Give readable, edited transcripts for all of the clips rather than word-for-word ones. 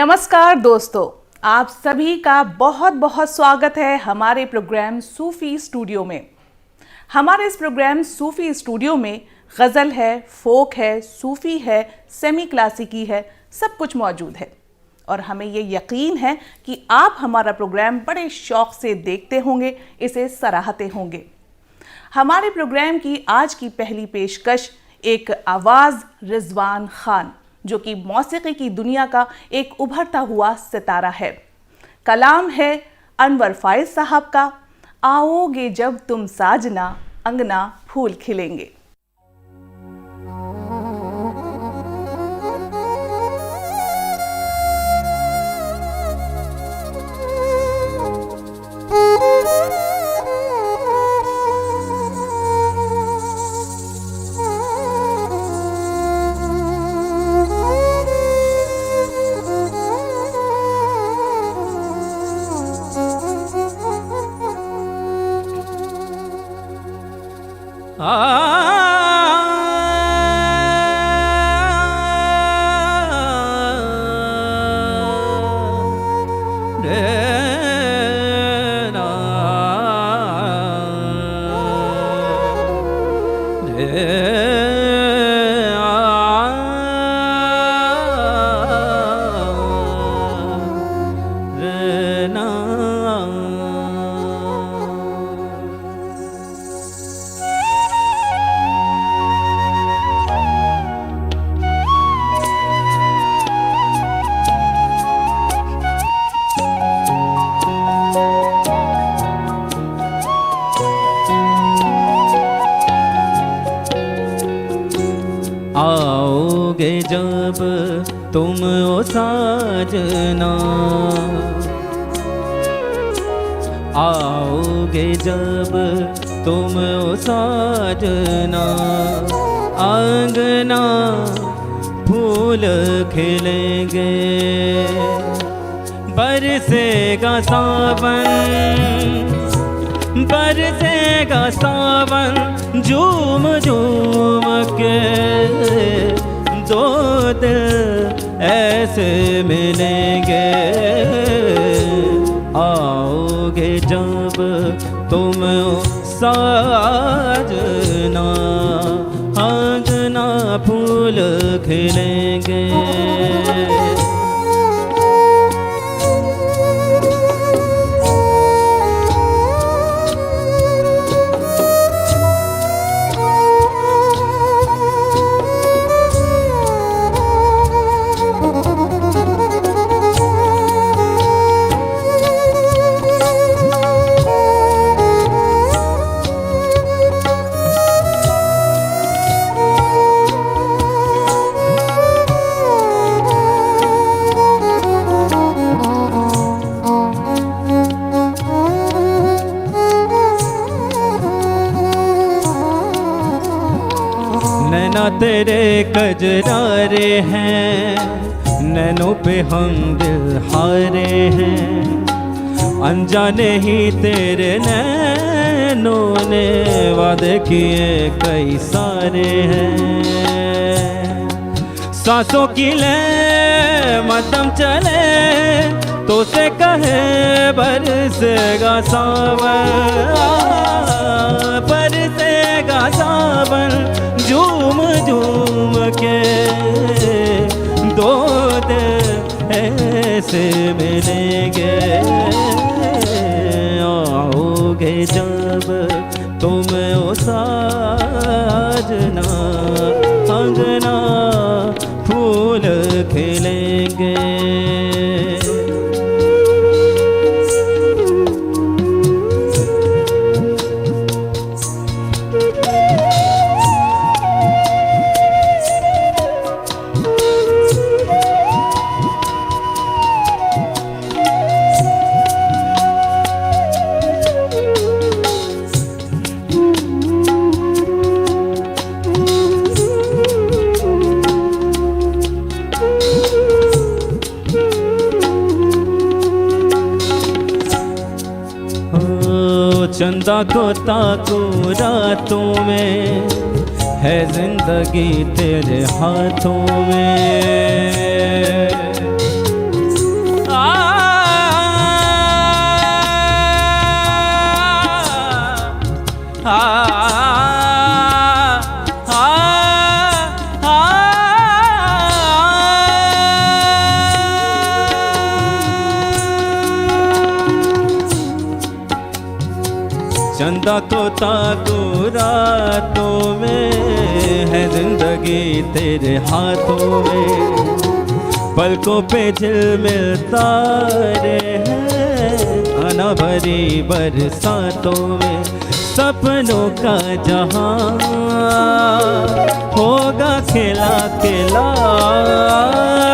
नमस्कार दोस्तों, आप सभी का बहुत बहुत स्वागत है हमारे प्रोग्राम सूफी स्टूडियो में। हमारे इस प्रोग्राम सूफी स्टूडियो में गज़ल है, फोक है, सूफी है, सेमी क्लासिकी है, सब कुछ मौजूद है। और हमें ये यकीन है कि आप हमारा प्रोग्राम बड़े शौक़ से देखते होंगे, इसे सराहते होंगे। हमारे प्रोग्राम की आज की पहली पेशकश एक आवाज़ रिजवान खान, जो कि मौसीकी की दुनिया का एक उभरता हुआ सितारा है। कलाम है अनवर फाइज साहब का, आओगे जब तुम साजना, अंगना फूल खिलेंगे। आओगे जब तुम ओ साजना, आओगे जब तुम ओ साजना, आंगना फूल खिलेंगे, बरसेगा सावन, बरसेगा सावन, झूम झूम के दो दिल ऐसे मिलेंगे। आओगे जब तुम साजना, आंगना फूल खिलेंगे। नैना तेरे कजरारे हैं, नैनों पे हम दिल हारे हैं, अनजाने ही तेरे नैनों ने वादे किए कई सारे हैं। सांसों की ले मदम चले तो से कहे बरसेगा सावन, बरसेगा सावन, झूम झूम के दो दिल ऐसे मिलेंगे। आओगे जब तुम ओ साजना, अंगना फूल खिलेंगे। चंदा को ताको रातों में, है जिंदगी तेरे हाथों में। चंदा को ताकू रातों में, है जिंदगी तेरे हाथों में। पलकों पे झिलमिल तारे हैं, आना भरी बरसातों में। सपनों का जहां होगा खिला खिला,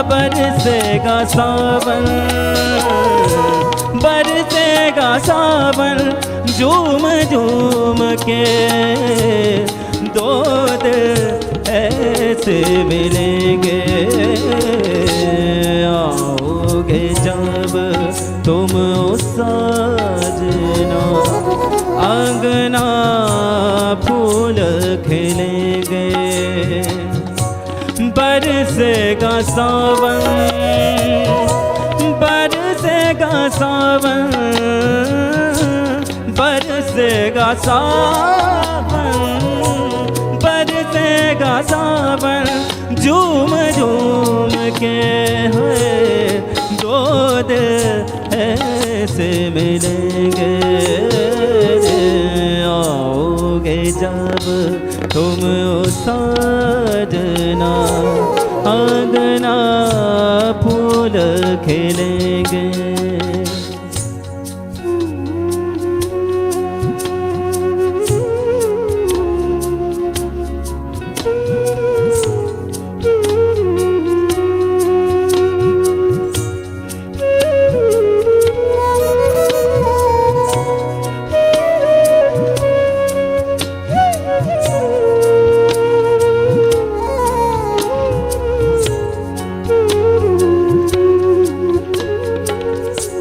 बरसेगा सावन, बरसेगा सावन। झूम झूम के दो दिल ऐसे मिलेंगे, आओगे जब तुम साजना, अंगना फूल खिलेंगे। बरसेगा सावन, बरसेगा सावन, बरसेगा सावन, बरसेगा सावन। झूम झूम के हुए दो दिल ऐसे मिलेंगे, आओगे जब तुम साजना, अंगना फूल खिलेंगे।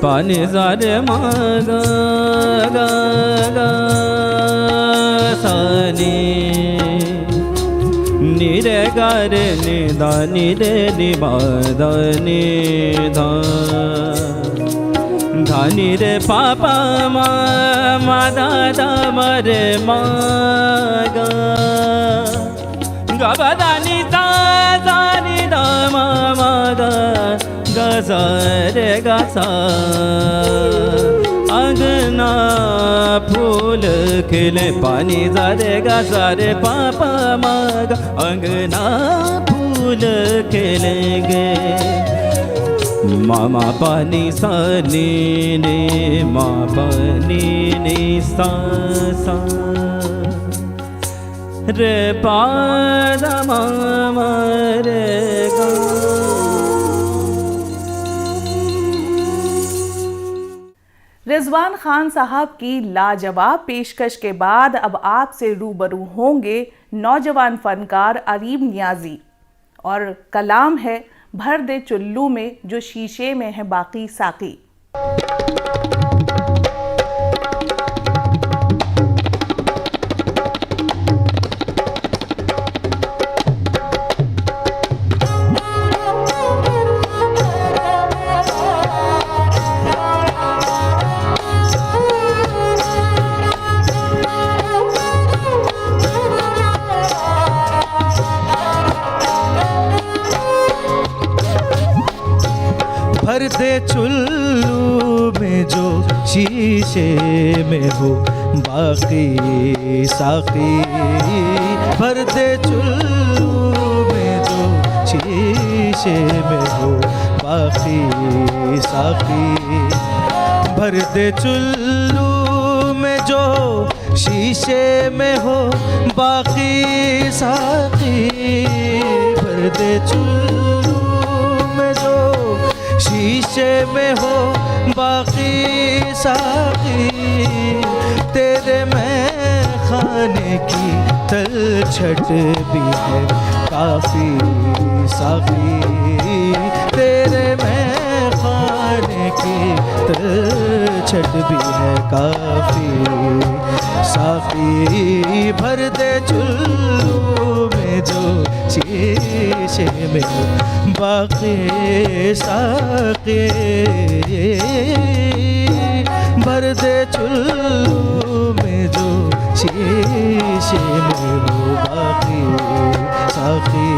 पानी सारे मागा गा गा सानी, निरे गारे निदा निरे निबादा निधा, धानी रे पापा मा मा दादा मरे मागा, गा दानी सा सानी दा मा मा गा, गा सा रे गा सा। अंगना फूल खिले, पानी सा रे गा सा रे पापा मागा, अंगना फूल खिलेंगे। मामा पानी सा नी नी, मा पानी नी सा सा, रे पादा मामा रे गा। रिजवान खान साहब की लाजवाब पेशकश के बाद अब आपसे रूबरू होंगे नौजवान फनकार अरीब नियाजी, और कलाम है भर दे चुल्लू में जो शीशे में है बाकी साकी। भर दे चुल्लू में जो शीशे में हो बाकी साकी, भर दे चुल्लू में जो शीशे में हो बाकी साकी, भर दे चुल्लू में जो शीशे में हो बाकी साकी, भर दे चुल्लू में जो शीशे में हो बाकी साकी। तेरे मैं खाने की तलछट भी है काफी साकी, तेरे मैं खाने की तलछट भी है काफी साकी। भर दे चुल्लू में जो शीशे में हो बाकी साकी, भर दे चुल्लू में जो शीशे में हो बाकी साकी।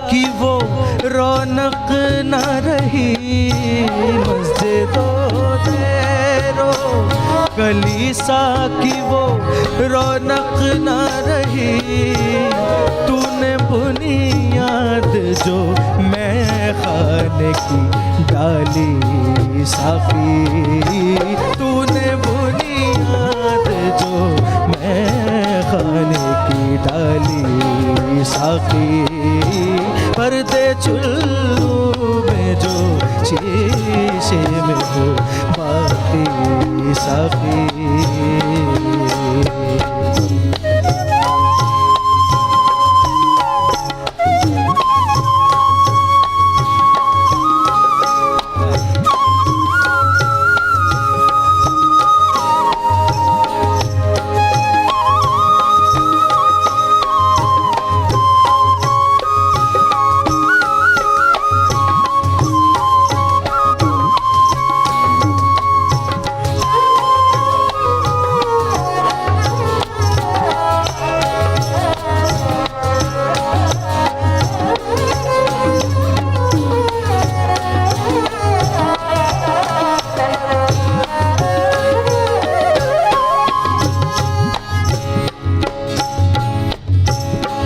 की वो रौनक न रही, मस्जिदों तेरो कलीसा की वो रौनक न रही। तूने बुनियाद जो मैं खाने की डाली साकी, तूने बुनियाद जो मैं खाने की डाली साकी। पर्दे चुल्लू में जो शीशे में हो बाकी साकी।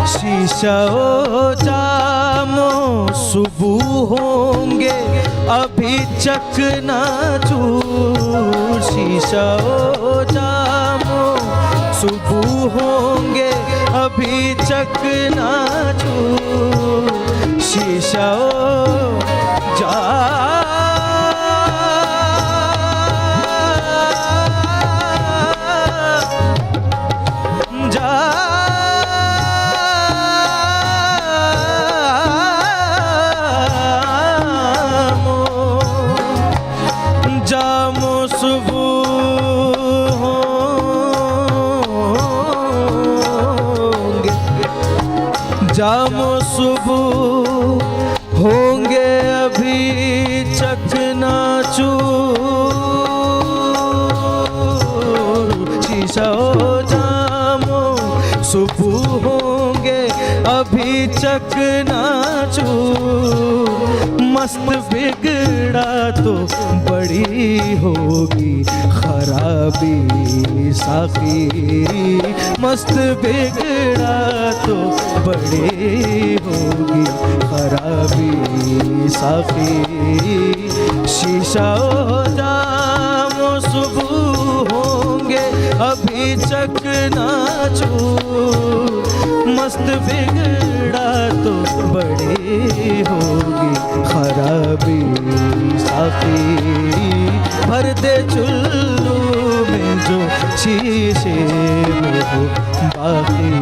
शीशा जामो सुबह होंगे अभी चकनाचूर। शीशा जामो सुबह होंगे अभी चकनाचूर। शीशा जामो सुबह होंगे, जामो सुबह होंगे अभी चकनाचूर। शीशा जामो सुबह होंगे अभी चकनाचूर। मस्त बिगड़ा तो बड़ी होगी खराबी साकी, मस्त बिगड़ा तो बड़ी होगी खराबी साकी। शीशा जामो सुबह होंगे अभी चकनाचूर। मस्त बिगड़ा तो बड़ी होगी खराबी साकी। भर दे चुल्लू में जो शीशे में हो बाकी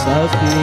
साकी।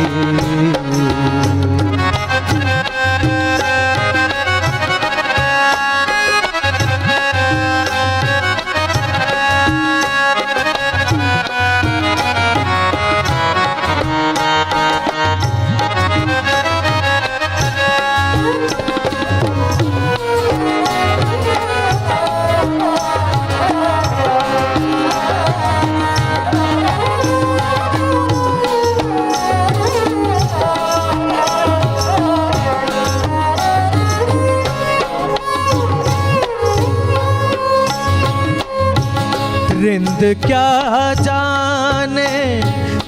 रिंद क्या जाने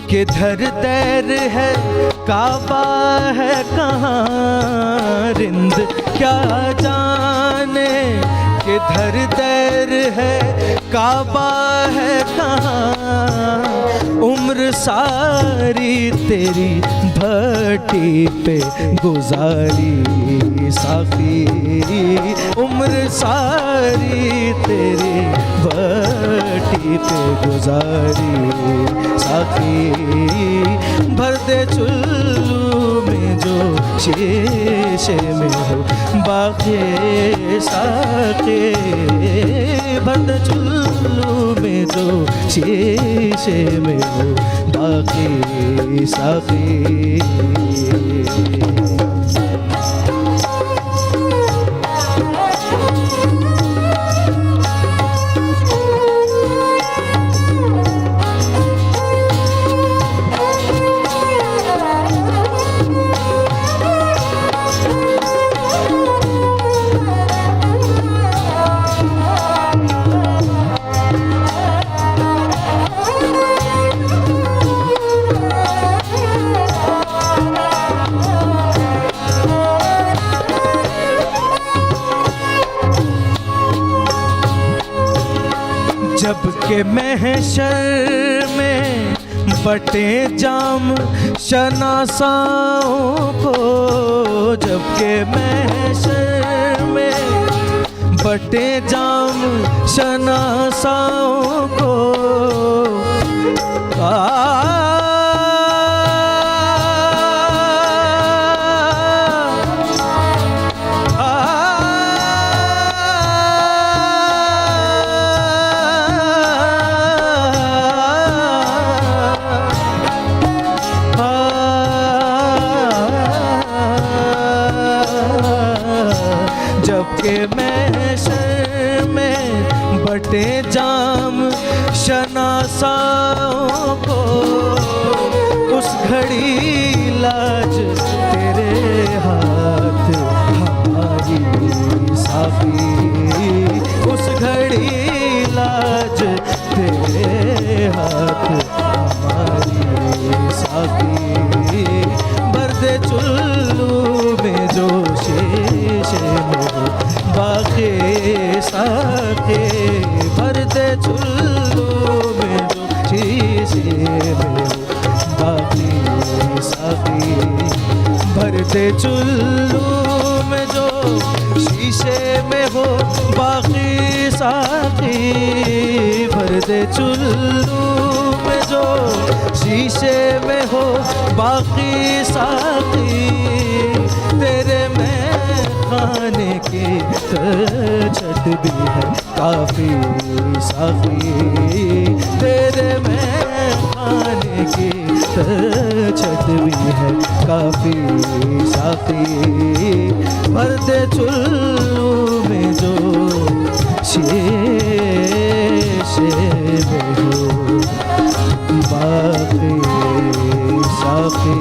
किधर दैर है, काबा है कहाँ। रिंद क्या जाने किधर दैर है, काबा है कहाँ। उम्र सारी तेरी भट्टी पे गुजारी साकी, उम्र सारी तेरी भट्टी पे गुजारी साकी। भर दे चुल्लू में जो शीशे में हो बाकी साकी। भर दे चुल्लू में जो शीशे में हो बाकी साकी। जबकि महशर में बटे जाम शनासाओं को, जबकि महशर में बटे जाम शनासाओं को, जबकि महशर में बटे जाम शनासाओं को, उस घड़ी लाज तेरे हाथ हमारी साफी, उस घड़ी लाज तेरे हाथ हमारी साफी, बर्दे चुल्लू में जो शीशे में हो बाकी साके, बर्दे चुल्लू में जो शीशे में हो बाकी साके, बर्दे चुल्लू में जो शीशे में हो बाकी साकी, बर्दे चुल्लू में जो शीशे में हो बाकी साकी, तेरे में खाने की छट भी है काफी साफी, तेरे में खाने की छट भी है काफी साफी, भरते चुल्लू में जो शीशे में हो बाकी साफी।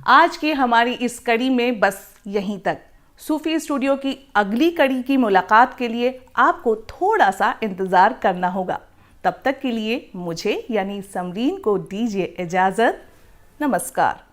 आज की हमारी इस कड़ी में बस यहीं तक। सूफी स्टूडियो की अगली कड़ी की मुलाकात के लिए आपको थोड़ा सा इंतज़ार करना होगा। तब तक के लिए मुझे यानी समरीन को दीजिए इजाज़त। नमस्कार।